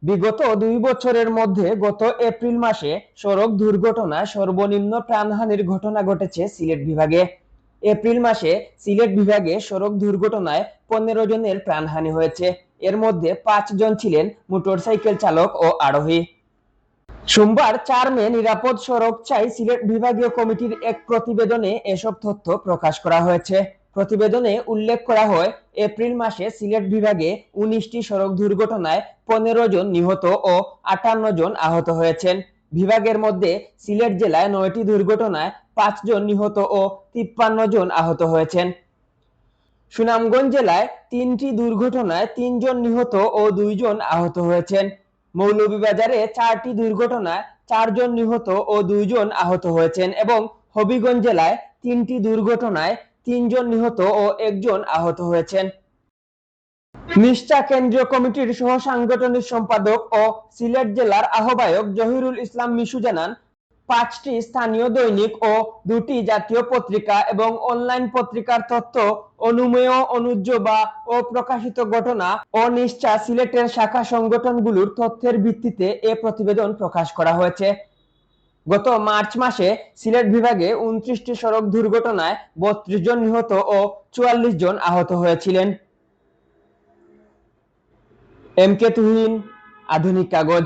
বিগত ২ বছরের মধ্যে গত এপ্রিল মাসে সড়ক দুর্ঘটনায় সর্বনিম্ন প্রাণহানির ঘটনা ঘটেছে সিলেট বিভাগে। এপ্রিল মাসে সিলেট বিভাগে সড়ক দুর্ঘটনায় ১৫ জনের প্রাণহানি হয়েছে। এর মধ্যে ৫ জন ছিলেন মোটরসাইকেল চালক ও আরোহী। সোমবার ৪ মে নিরাপদ সড়ক চাই সিলেট বিভাগীয় কমিটির এক প্রতিবেদনে এসব তথ্য প্রকাশ করা হয়েছে। প্রতিবেদনে উল্লেখ করা হয়, এপ্রিল মাসে সিলেট বিভাগে ১৯টি সড়ক দুর্ঘটনায় ১৫ জন নিহত ও ৫৮ জন আহত হয়েছেন। বিভাগের মধ্যে সিলেট জেলায় ৯টি দুর্ঘটনায় ৫ জন নিহত ও ৫৩ জন আহত হয়েছেন। সুনামগঞ্জ জেলায় ৩টি দুর্ঘটনায় ৩ জন নিহত ও ২ জন আহত হয়েছেন। মৌলভীবাজারে ৪টি দুর্ঘটনায় ৪ জন নিহত ও ২ জন আহত হয়েছেন এবং হবিগঞ্জ জেলায় ৩টি দুর্ঘটনায় ৩ জন নিহত ও ১ জন আহত হয়েছেন। নিষ্ঠা কেন্দ্রীয় কমিটির সহ সাংগঠনিক সম্পাদক ও সিলেট জেলার আহ্বায়ক জহিরুল ইসলাম মিশু জানান, ৫টি স্থানীয় দৈনিক ও ২টি জাতীয় পত্রিকা এবং অনলাইন পত্রিকার তথ্য অনুমেয়, অনুজ্জ বা অপ্রকাশিত ঘটনা ও নিষ্ঠা সিলেটের শাখা সংগঠনগুলোর তথ্যের ভিত্তিতে এ প্রতিবেদন প্রকাশ করা হয়েছে। গত মার্চ মাসে সিলেট বিভাগে ২৯টি সড়ক দুর্ঘটনায় ৩২ জন নিহত ও ৪৪ জন আহত হয়েছিলেন। এম কে তুহিন, আধুনিক কাগজ।